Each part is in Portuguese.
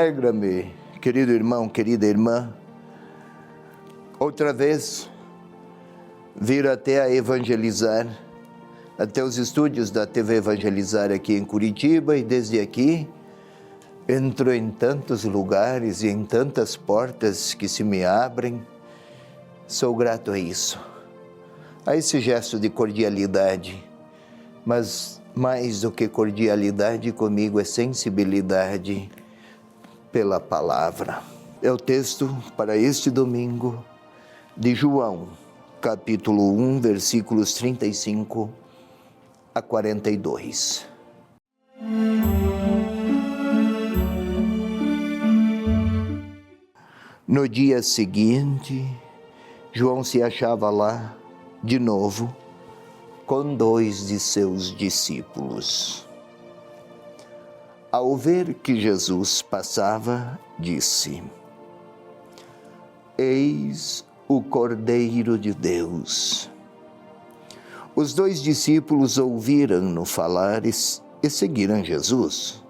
Alegra-me, querido irmão, querida irmã, outra vez vir até a evangelizar, até os estúdios da TV Evangelizar aqui em Curitiba, e desde aqui entro em tantos lugares e em tantas portas que se me abrem. Sou grato a isso, a esse gesto de cordialidade, mas mais do que cordialidade comigo é sensibilidade pela palavra. É o texto para este domingo de João, capítulo 1, versículos 35 a 42. No dia seguinte, João se achava lá de novo com 2 de seus discípulos. Ao ver que Jesus passava, disse: Eis o Cordeiro de Deus. Os 2 discípulos ouviram-no falar e seguiram Jesus.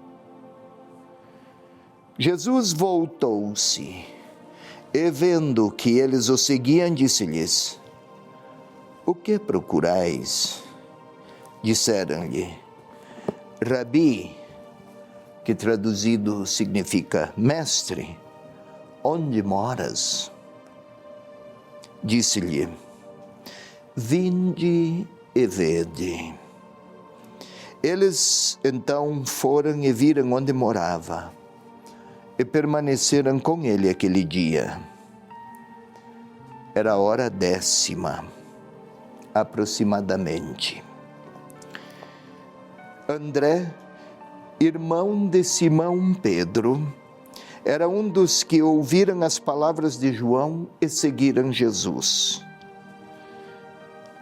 Jesus voltou-se e, vendo que eles o seguiam, disse-lhes: O que procurais? Disseram-lhe: Rabi, que traduzido significa mestre, onde moras? Disse-lhe: Vinde e vede. Eles então foram e viram onde morava e permaneceram com ele aquele dia. Era a hora 10ª, aproximadamente. André, irmão de Simão Pedro, era um dos que ouviram as palavras de João e seguiram Jesus.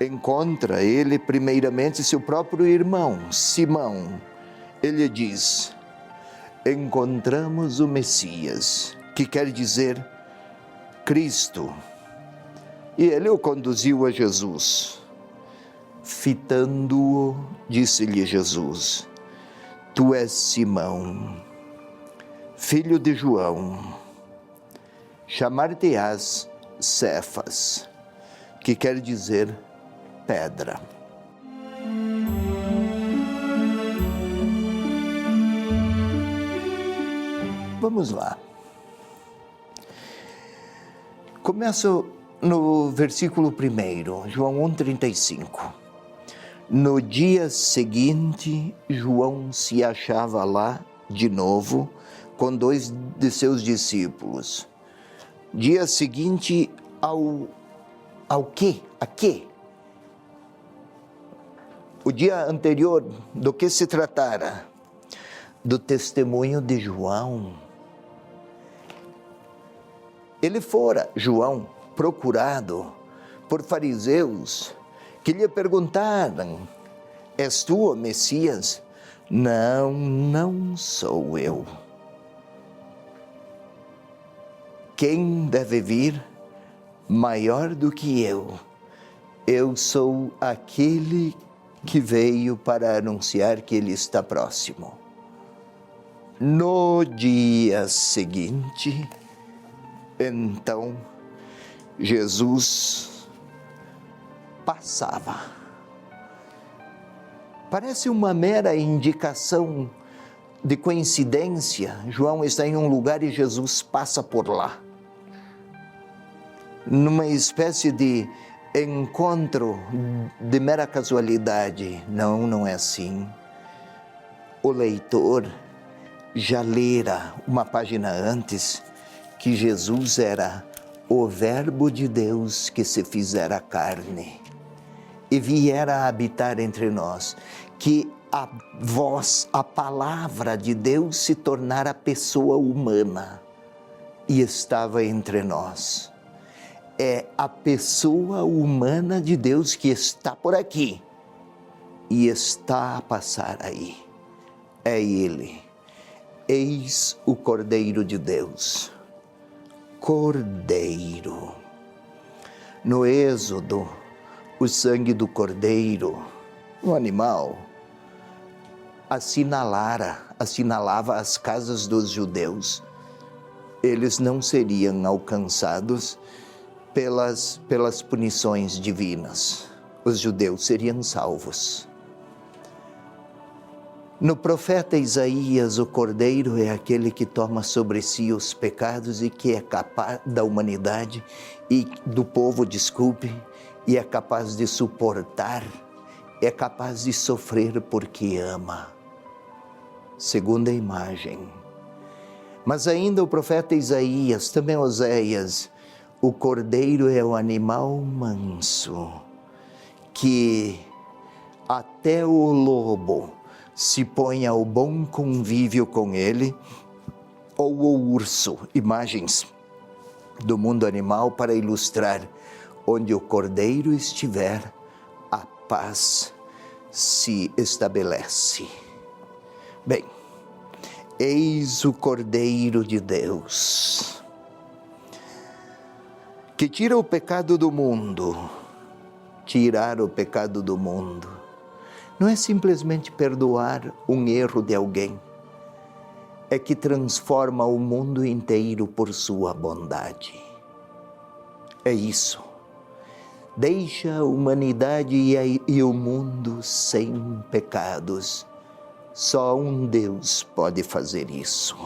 Encontra ele primeiramente seu próprio irmão, Simão. Ele diz: Encontramos o Messias, que quer dizer Cristo. E ele o conduziu a Jesus. Fitando-o, disse-lhe Jesus: Tu és Simão, filho de João, chamar-te-ás Cefas, que quer dizer pedra. Vamos lá. Começo no versículo 1, João 1,35. No dia seguinte, João se achava lá de novo com 2 de seus discípulos. Dia seguinte ao quê? A quê? O dia anterior, do que se tratara? Do testemunho de João. Ele fora, João, procurado por fariseus que lhe perguntaram: És tu o Messias? Não, não sou eu. Quem deve vir maior do que eu? Eu sou aquele que veio para anunciar que ele está próximo. No dia seguinte, então, Jesus passava. Parece uma mera indicação de coincidência. João está em um lugar e Jesus passa por lá. Numa espécie de encontro de mera casualidade. Não, não é assim. O leitor já lera uma página antes que Jesus era o Verbo de Deus que se fizera carne e viera habitar entre nós, que a voz, a palavra de Deus se tornara pessoa humana e estava entre nós. É a pessoa humana de Deus que está por aqui e está a passar aí. É Ele. Eis o Cordeiro de Deus. Cordeiro. No Êxodo, o sangue do cordeiro, o animal, assinalava as casas dos judeus eles não seriam alcançados pelas punições divinas. Os judeus seriam salvos. No profeta Isaías, o Cordeiro é aquele que toma sobre si os pecados e que é capaz da humanidade e do povo, e é capaz de suportar, é capaz de sofrer porque ama. Segunda imagem. Mas ainda o profeta Isaías, também Oséias, o Cordeiro é o animal manso, que até o lobo se põe ao bom convívio com ele, ou o urso, imagens do mundo animal para ilustrar: onde o Cordeiro estiver, a paz se estabelece. Bem, eis o Cordeiro de Deus, que tira o pecado do mundo. Tirar o pecado do mundo não é simplesmente perdoar um erro de alguém, é que transforma o mundo inteiro por sua bondade. É isso. Deixa a humanidade e o mundo sem pecados. Só um Deus pode fazer isso.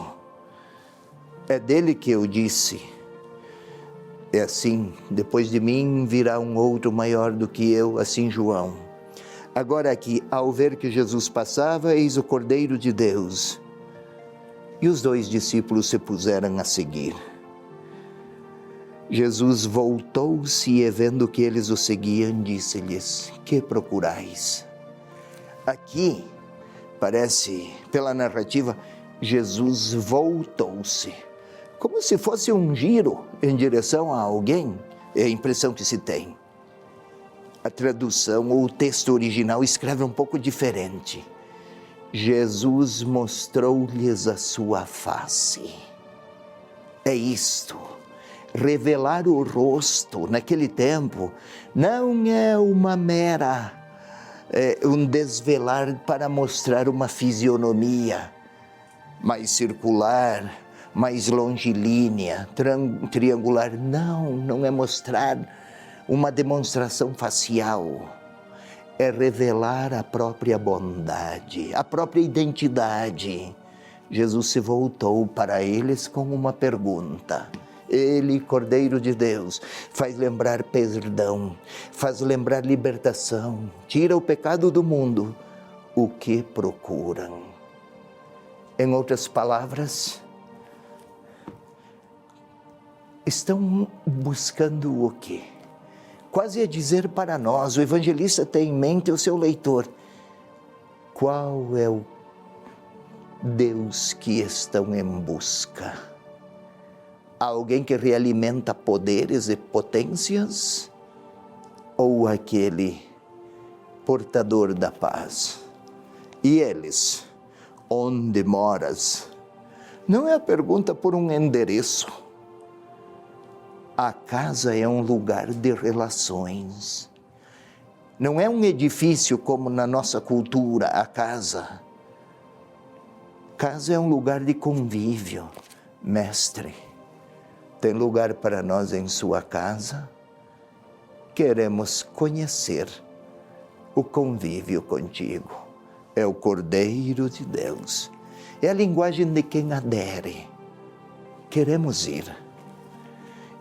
É dele que eu disse: é assim, depois de mim virá um outro maior do que eu, assim João. Agora aqui, ao ver que Jesus passava, eis o Cordeiro de Deus. E os 2 discípulos se puseram a seguir. Jesus voltou-se e, vendo que eles o seguiam, disse-lhes: que procurais? Aqui, parece, pela narrativa, Jesus voltou-se, como se fosse um giro em direção a alguém. É a impressão que se tem. A tradução ou o texto original escreve um pouco diferente. Jesus mostrou-lhes a sua face. É isto. Revelar o rosto naquele tempo não é uma mera, um desvelar para mostrar uma fisionomia mais circular, mais longilínea, triangular. Não é mostrar uma demonstração facial, é revelar a própria bondade, a própria identidade. Jesus se voltou para eles com uma pergunta. Ele, Cordeiro de Deus, faz lembrar perdão, faz lembrar libertação, tira o pecado do mundo. O que procuram? Em outras palavras, estão buscando o quê? Quase a dizer para nós, o evangelista tem em mente o seu leitor: qual é o Deus que estão em busca? Alguém que realimenta poderes e potências? Ou aquele portador da paz? E eles, onde moras? Não é a pergunta por um endereço. A casa é um lugar de relações. Não é um edifício como na nossa cultura, a casa. Casa é um lugar de convívio. Mestre, tem lugar para nós em sua casa? Queremos conhecer o convívio contigo. É o Cordeiro de Deus. É a linguagem de quem adere. Queremos ir.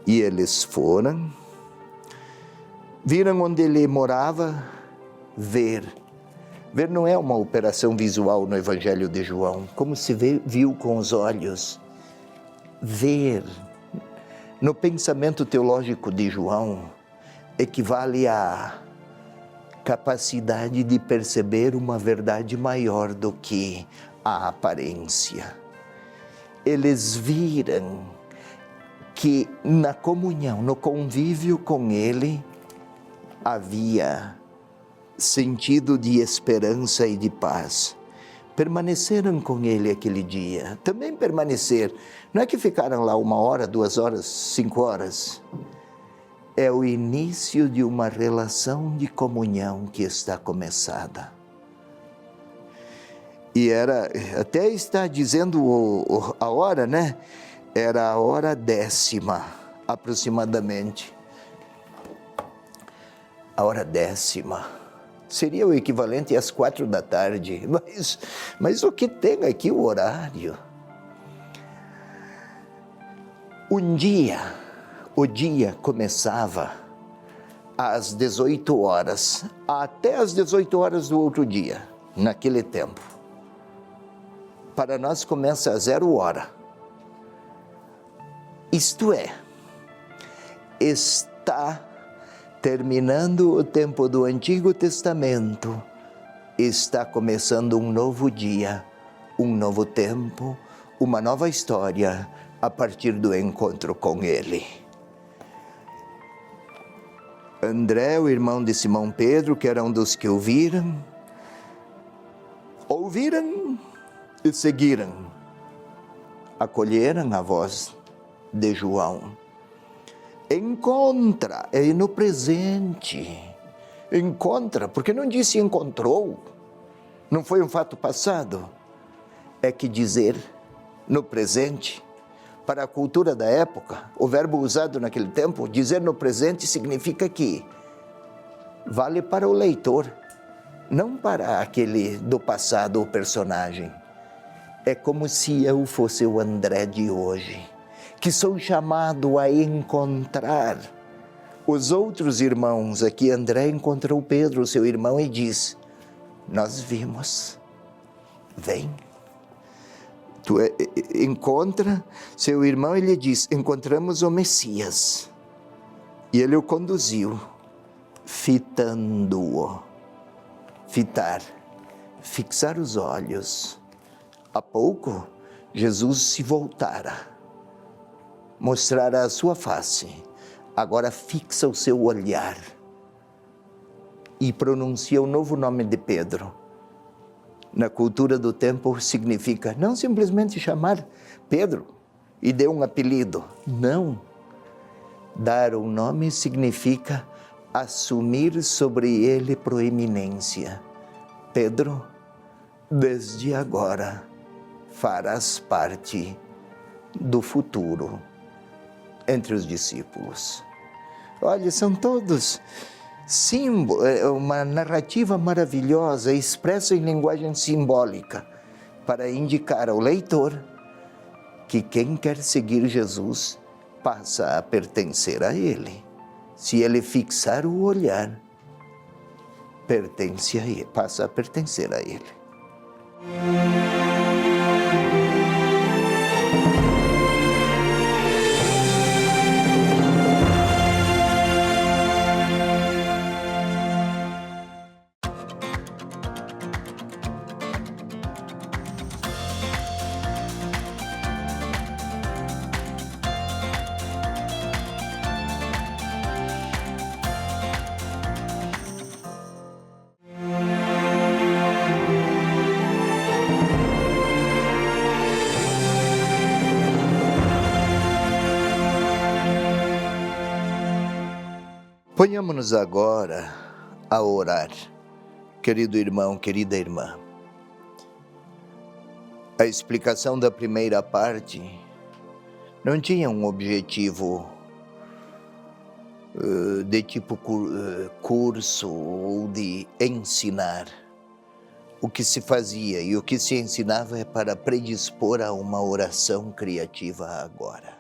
E eles foram, viram onde ele morava. Ver não é uma operação visual no Evangelho de João, como se viu com os olhos. Ver, no pensamento teológico de João, equivale à capacidade de perceber uma verdade maior do que a aparência. Eles viram que na comunhão, no convívio com ele, havia sentido de esperança e de paz. Permaneceram com ele aquele dia. Também permanecer. Não é que ficaram lá 1 hora, 2 horas, 5 horas. É o início de uma relação de comunhão que está começada. E até está dizendo a hora, né? Era a hora 10ª, aproximadamente. A hora 10ª. Seria o equivalente às 4 da tarde. Mas o que tem aqui o horário? O dia começava às 18 horas, até às 18 horas do outro dia, naquele tempo. Para nós começa a 0 hora. Isto é, está terminando o tempo do Antigo Testamento, está começando um novo dia, um novo tempo, uma nova história a partir do encontro com Ele. André, o irmão de Simão Pedro, que era um dos que ouviram e seguiram, acolheram a voz de João. Encontra, é no presente. Encontra, porque não disse encontrou. Não foi um fato passado. É que dizer no presente, para a cultura da época, o verbo usado naquele tempo, dizer no presente significa que vale para o leitor, não para aquele do passado, o personagem. É como se eu fosse o André de hoje, que sou chamado a encontrar os outros irmãos. Aqui André encontrou Pedro, seu irmão, e diz: nós vimos, vem. Tu encontra seu irmão e lhe diz: encontramos o Messias. E ele o conduziu, fitando-o. Fitar, fixar os olhos. Há pouco, Jesus se voltara, mostrara a sua face, agora fixa o seu olhar e pronuncia o novo nome de Pedro. Na cultura do tempo significa não simplesmente chamar Pedro e dar um apelido, não. Dar um nome significa assumir sobre ele proeminência. Pedro, desde agora farás parte do futuro entre os discípulos. Olha, são todos símbolos, uma narrativa maravilhosa, expressa em linguagem simbólica, para indicar ao leitor que quem quer seguir Jesus passa a pertencer a Ele. Se ele fixar o olhar, pertence a Ele, passa a pertencer a Ele. Ponhamos-nos agora a orar, querido irmão, querida irmã. A explicação da primeira parte não tinha um objetivo de tipo curso ou de ensinar. O que se fazia e o que se ensinava é para predispor a uma oração criativa agora.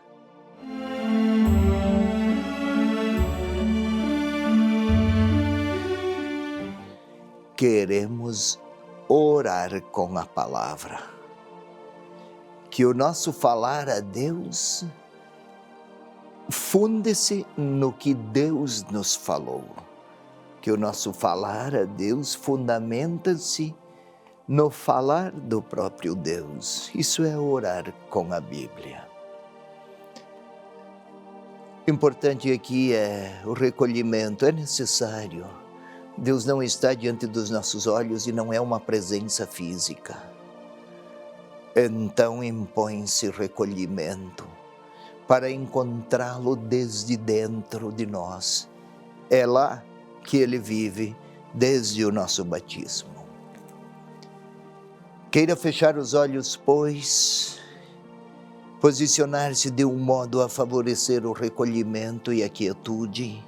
Queremos orar com a palavra. Que o nosso falar a Deus funde-se no que Deus nos falou. Que o nosso falar a Deus fundamenta-se no falar do próprio Deus. Isso é orar com a Bíblia. Importante aqui é o recolhimento, é necessário. Deus não está diante dos nossos olhos e não é uma presença física. Então impõe-se recolhimento para encontrá-lo desde dentro de nós. É lá que ele vive desde o nosso batismo. Queira fechar os olhos, pois, posicionar-se de um modo a favorecer o recolhimento e a quietude.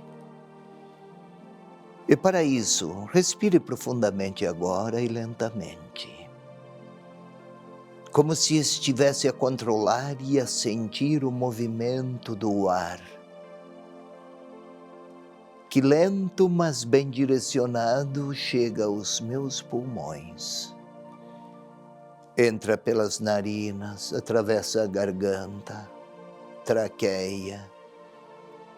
E para isso, respire profundamente agora e lentamente, como se estivesse a controlar e a sentir o movimento do ar, que lento, mas bem direcionado, chega aos meus pulmões. Entra pelas narinas, atravessa a garganta, traqueia,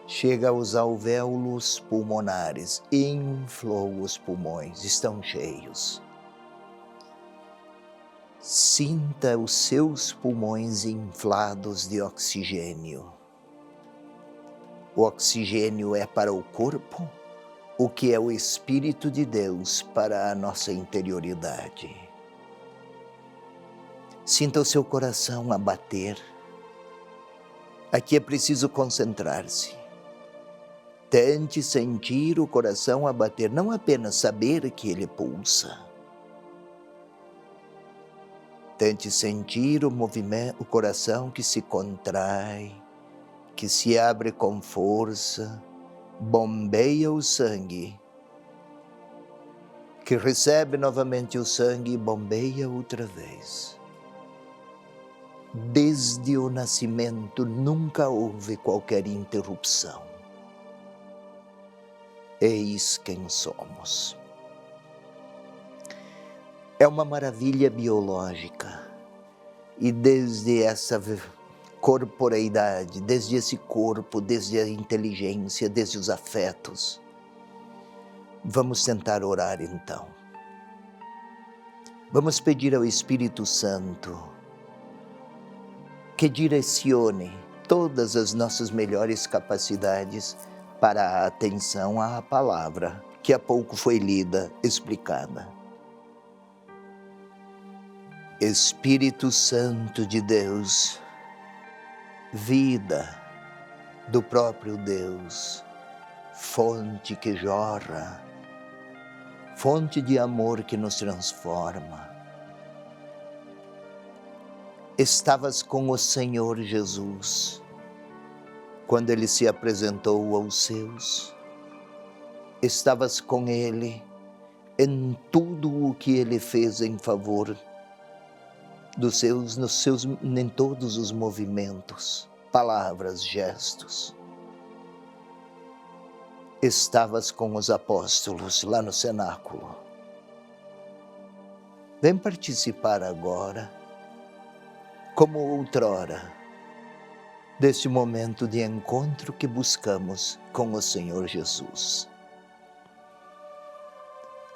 chega aos alvéolos pulmonares, inflou os pulmões, estão cheios. Sinta os seus pulmões inflados de oxigênio. O oxigênio é para o corpo, o que é o Espírito de Deus para a nossa interioridade. Sinta o seu coração a bater. Aqui é preciso concentrar-se. Tente sentir o coração a bater, não apenas saber que ele pulsa. Tente sentir o movimento, o coração que se contrai, que se abre com força, bombeia o sangue, que recebe novamente o sangue e bombeia outra vez. Desde o nascimento nunca houve qualquer interrupção. Eis quem somos. É uma maravilha biológica. E desde essa corporeidade, desde esse corpo, desde a inteligência, desde os afetos, vamos tentar orar então. Vamos pedir ao Espírito Santo que direcione todas as nossas melhores capacidades para a atenção à palavra que há pouco foi lida, explicada. Espírito Santo de Deus, vida do próprio Deus, fonte que jorra, fonte de amor que nos transforma. Estavas com o Senhor Jesus quando Ele se apresentou aos seus. Estavas com Ele em tudo o que Ele fez em favor dos seus, em todos os movimentos, palavras, gestos. Estavas com os apóstolos lá no cenáculo. Vem participar agora, como outrora, deste momento de encontro que buscamos com o Senhor Jesus.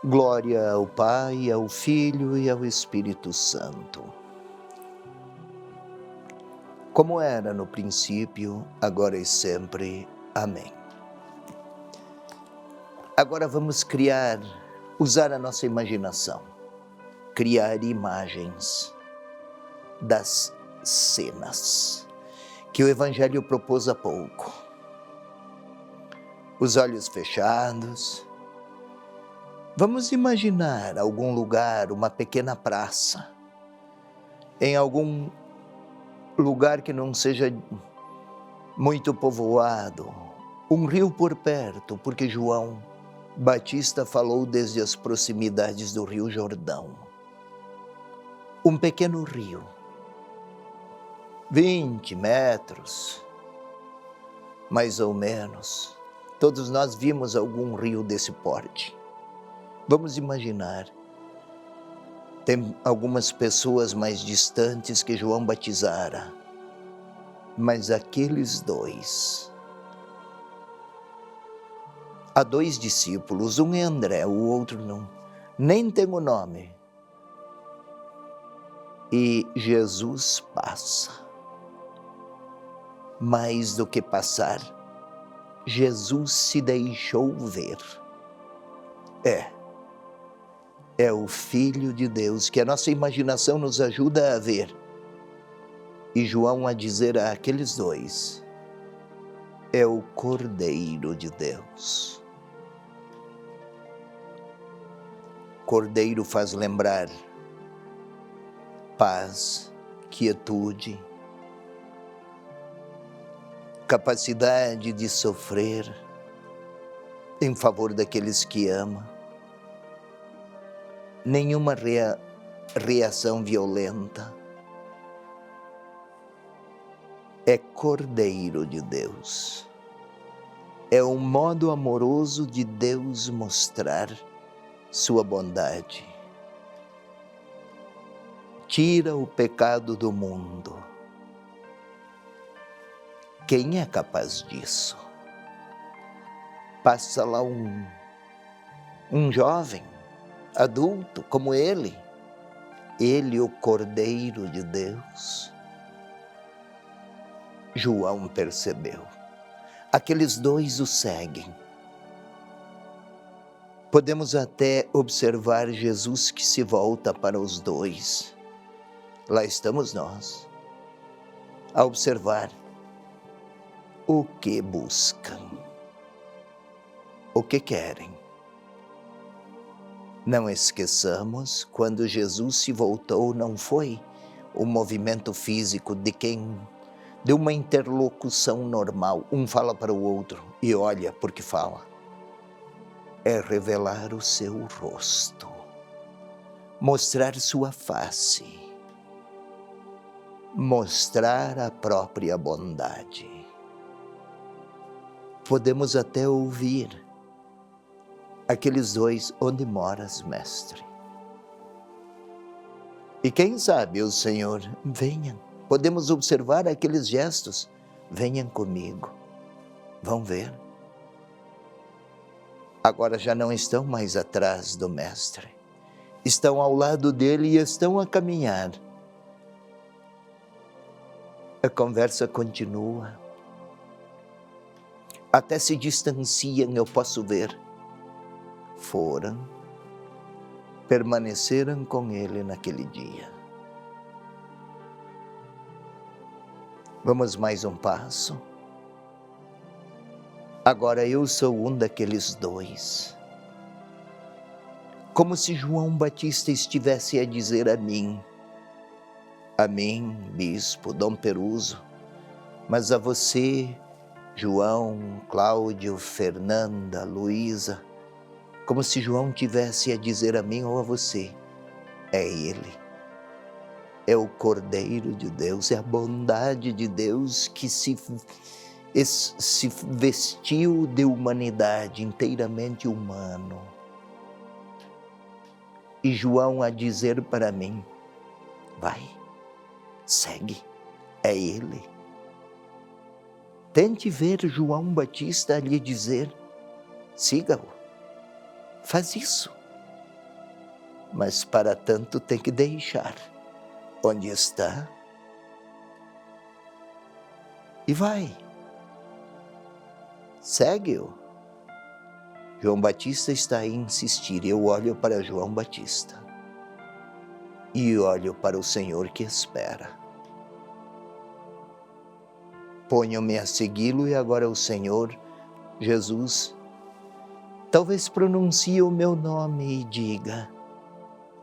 Glória ao Pai, ao Filho e ao Espírito Santo. Como era no princípio, agora e sempre. Amém. Agora vamos usar a nossa imaginação, criar imagens das cenas que o Evangelho propôs há pouco. Os olhos fechados. Vamos imaginar algum lugar, uma pequena praça, em algum lugar que não seja muito povoado, um rio por perto, porque João Batista falou desde as proximidades do Rio Jordão. Um pequeno rio, 20 metros, mais ou menos. Todos nós vimos algum rio desse porte. Vamos imaginar. Tem algumas pessoas mais distantes que João batizara, mas aqueles dois. Há 2 discípulos, um é André, o outro não, nem tem o nome. E Jesus passa. Mais do que passar, Jesus se deixou ver. É o Filho de Deus, que a nossa imaginação nos ajuda a ver. E João a dizer a aqueles dois, é o Cordeiro de Deus. Cordeiro faz lembrar paz, quietude, capacidade de sofrer em favor daqueles que ama, nenhuma reação violenta. É Cordeiro de Deus. É um modo amoroso de Deus mostrar sua bondade. Tira o pecado do mundo. Quem é capaz disso? Passa lá um jovem, adulto como ele, o Cordeiro de Deus. João percebeu. Aqueles dois o seguem. Podemos até observar Jesus que se volta para os dois. Lá estamos nós, a observar o que buscam, o que querem. Não esqueçamos, quando Jesus se voltou, não foi o movimento físico de uma interlocução normal. Um fala para o outro e olha porque fala. É revelar o seu rosto, mostrar sua face, mostrar a própria bondade. Podemos até ouvir aqueles dois: onde moras, mestre? E quem sabe o Senhor: venham. Podemos observar aqueles gestos: venham comigo, vão ver. Agora já não estão mais atrás do mestre, estão ao lado dele e estão a caminhar. A conversa continua, até se distanciam, eu posso ver. Foram, permaneceram com ele naquele dia. Vamos mais um passo. Agora eu sou um daqueles dois. Como se João Batista estivesse a dizer a mim, bispo Dom Peruso, mas a você, João, Cláudio, Fernanda, Luísa, como se João tivesse a dizer a mim ou a você: é ele, é o Cordeiro de Deus, é a bondade de Deus que se vestiu de humanidade, inteiramente humano. E João a dizer para mim: vai, segue, é ele. Tente ver João Batista a lhe dizer: siga-o, faz isso. Mas para tanto tem que deixar onde está e vai. Segue-o. João Batista está a insistir. Eu olho para João Batista e olho para o Senhor que espera. Ponho-me a segui-lo e agora o Senhor, Jesus, talvez pronuncie o meu nome e diga: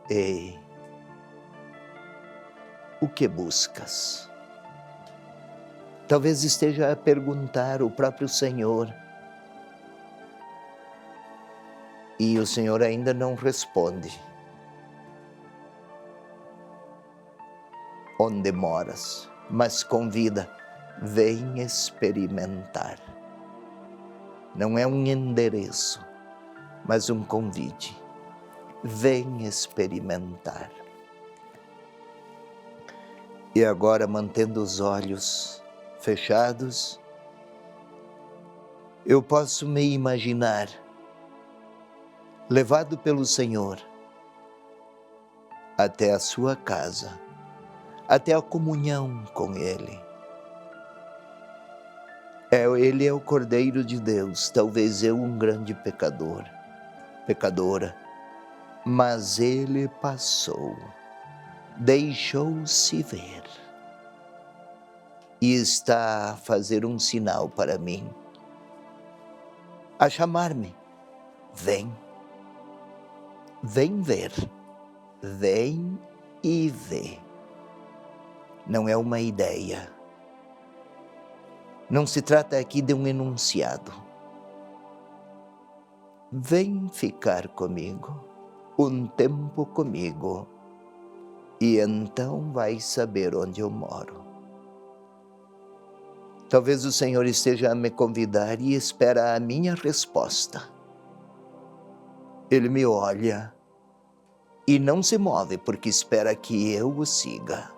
ei, o que buscas? Talvez esteja a perguntar o próprio Senhor. E o Senhor ainda não responde. Onde moras? Mas convida: vem experimentar. Não é um endereço, mas um convite. Vem experimentar. E agora, mantendo os olhos fechados, eu posso me imaginar levado pelo Senhor até a sua casa, até a comunhão com Ele. Ele é o Cordeiro de Deus, talvez eu um grande pecadora, mas Ele passou, deixou-se ver e está a fazer um sinal para mim, a chamar-me: vem, vem ver, vem e vê. Não é uma ideia, Não se trata aqui de um enunciado. Vem ficar comigo, um tempo comigo, e então vais saber onde eu moro. Talvez o Senhor esteja a me convidar e espera a minha resposta. Ele me olha e não se move porque espera que eu o siga.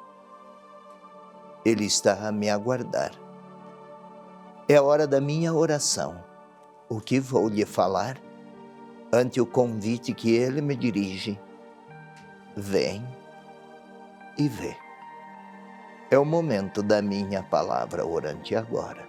Ele está a me aguardar. É a hora da minha oração. O que vou lhe falar? Ante o convite que ele me dirige, vem e vê. É o momento da minha palavra orante agora.